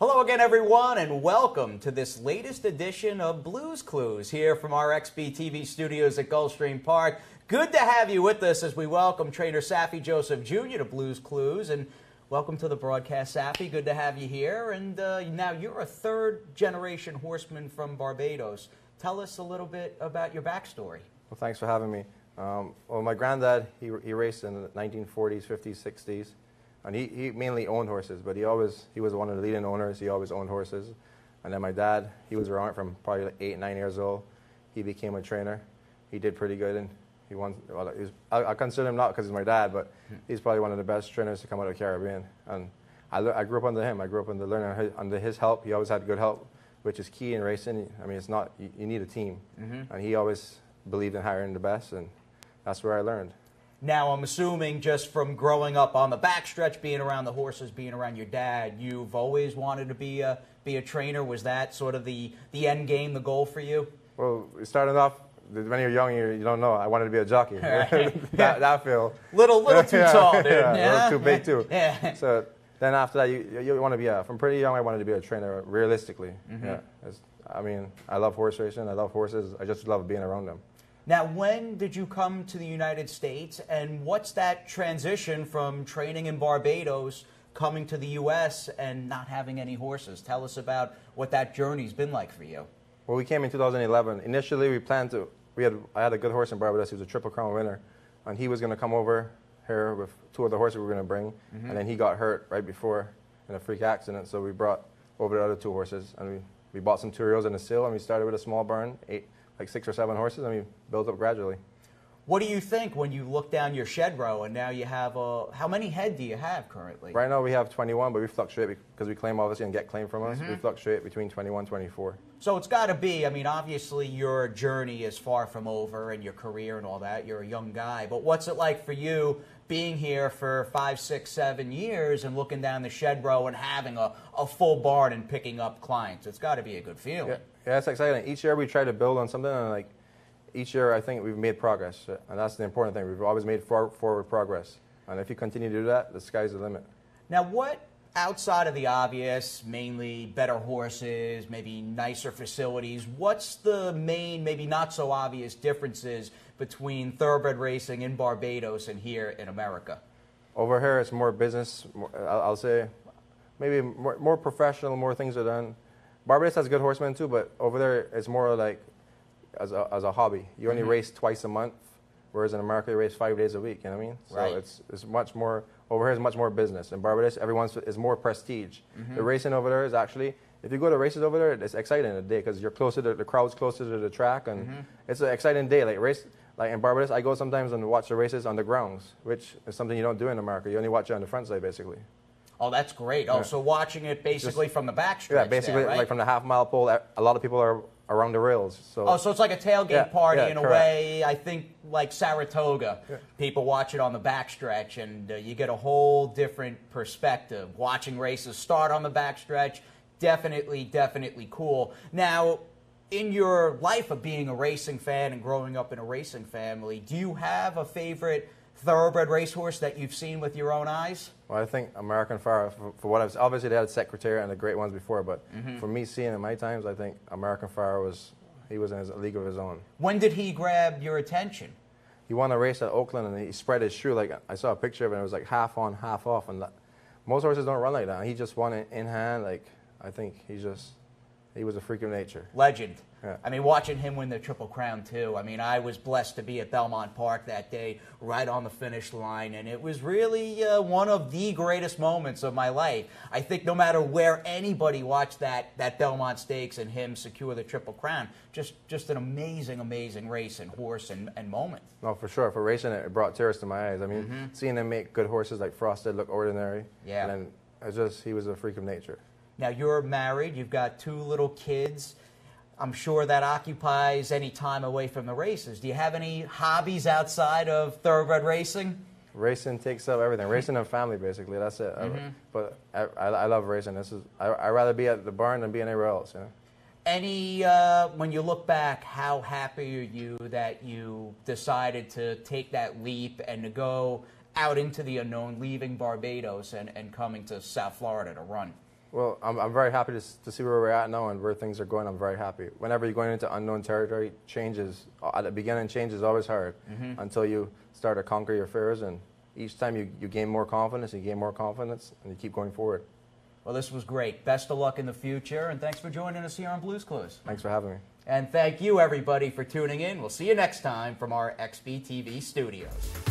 Hello again, everyone, and welcome to this latest edition of Blues Clues here from our XBTV studios at Gulfstream Park. Good to have you with us as we welcome trainer Saffie Joseph Jr. to Blues Clues, and welcome to the broadcast, Saffie. Good to have you here. And now you're a third-generation horseman from Barbados. Tell us a little bit about your backstory. Well, thanks for having me. Well, my granddad, he raced in the 1940s, 50s, 60s. And he mainly owned horses, but he was one of the leading owners. He always owned horses. And then my dad, he was around from probably like 8, 9 years old. He became a trainer. He did pretty good, and he won. Well, I consider him not because he's my dad, but he's probably one of the best trainers to come out of the Caribbean. And I grew up under him. I grew up under his help. He always had good help, which is key in racing. I mean, it's not, you need a team. And he always believed in hiring the best, and that's where I learned. Now, I'm assuming just from growing up on the backstretch, being around the horses, being around your dad, you've always wanted to be a trainer. Was that sort of the end game, the goal for you? Well, starting off, when you're young, you don't know. I wanted to be a jockey. Right. that feel little too tall, dude. Yeah, a little too big too. Yeah. So then after that, you want to be from pretty young. I wanted to be a trainer. Realistically, yeah. I mean, I love horse racing. I love horses. I just love being around them. Now, when did you come to the United States, and what's that transition from training in Barbados, coming to the U.S., and not having any horses? Tell us about what that journey's been like for you. Well, we came in 2011. Initially, we planned to. I had a good horse in Barbados. He was a Triple Crown winner, and he was going to come over here with 2 other horses we were going to bring, and then he got hurt right before in a freak accident. So we brought over the other 2 horses, and we bought some Turios in the Sill, and we started with a small barn, like 6 or 7 horses, and we built up gradually. What do you think when you look down your shed row and now you have how many head do you have currently? Right now we have 21, but we fluctuate because we claim obviously and get claimed from us. We fluctuate between 21 and 24. So it's got to be, I mean, obviously your journey is far from over and your career and all that. You're a young guy, but what's it like for you being here for 5, 6, 7 years and looking down the shed row and having a full barn and picking up clients? It's got to be a good feeling. Yeah, it's exciting. Each year we try to build on something, and like each year I think we've made progress, and that's the important thing. We've always made forward progress, and if you continue to do that, the sky's the limit. Now, what outside of the obvious, mainly better horses, maybe nicer facilities, what's the main, maybe not so obvious differences between thoroughbred racing in Barbados and here in America? Over here it's more business, I'll say maybe more professional, more things are done. Barbados has good horsemen too, but over there it's more like as a hobby. You only race twice a month, whereas in America you race 5 days a week, you know what I mean? Right. So it's much more, over here is much more business. In Barbados, is more prestige. The racing over there is actually, if you go to races over there, it's exciting in the day because you're closer to, the crowd's closer to the track, and it's an exciting day. Like in Barbados, I go sometimes and watch the races on the grounds, which is something you don't do in America. You only watch it on the front side, basically. Oh, that's great. Oh, so watching it basically from the backstretch. Yeah, basically, there, right? like from the half-mile pole, a lot of people are around the rails. So. So it's like a tailgate party in a correct. way. I think like Saratoga, people watch it on the backstretch, and you get a whole different perspective. Watching races start on the backstretch, definitely cool. Now, in your life of being a racing fan and growing up in a racing family, do you have a favorite thoroughbred racehorse that you've seen with your own eyes? Well, I think American Pharoah, for what I've obviously they had Secretary and the great ones before, but for me seeing in my times, I think American Pharoah was in his league of his own. When did he grab your attention? He won a race at Oakland and he spread his shoe. Like I saw a picture of it, and it was like half on, half off, and most horses don't run like that. He just won it in hand. Like I think he was a freak of nature. Legend. Yeah. I mean, watching him win the Triple Crown, too. I mean, I was blessed to be at Belmont Park that day, right on the finish line, and it was really one of the greatest moments of my life. I think no matter where anybody watched that Belmont Stakes and him secure the Triple Crown, just an amazing race and horse and moment. No, for sure. For racing, it brought tears to my eyes. I mean, seeing him make good horses like Frosted look ordinary. Yeah. And then he was a freak of nature. Now, you're married. You've got 2 little kids. I'm sure that occupies any time away from the races. Do you have any hobbies outside of thoroughbred racing? Racing takes up everything. Racing and family, basically. That's it. But I love racing. I'd rather be at the barn than be anywhere else. You know? When you look back, how happy are you that you decided to take that leap and to go out into the unknown, leaving Barbados and coming to South Florida to run? Well, I'm very happy to see where we're at now and where things are going. I'm very happy. Whenever you're going into unknown territory, at the beginning, change is always hard until you start to conquer your fears. And each time you gain more confidence, and you keep going forward. Well, this was great. Best of luck in the future, and thanks for joining us here on Blues Clues. Thanks for having me. And thank you, everybody, for tuning in. We'll see you next time from our XBTV studios.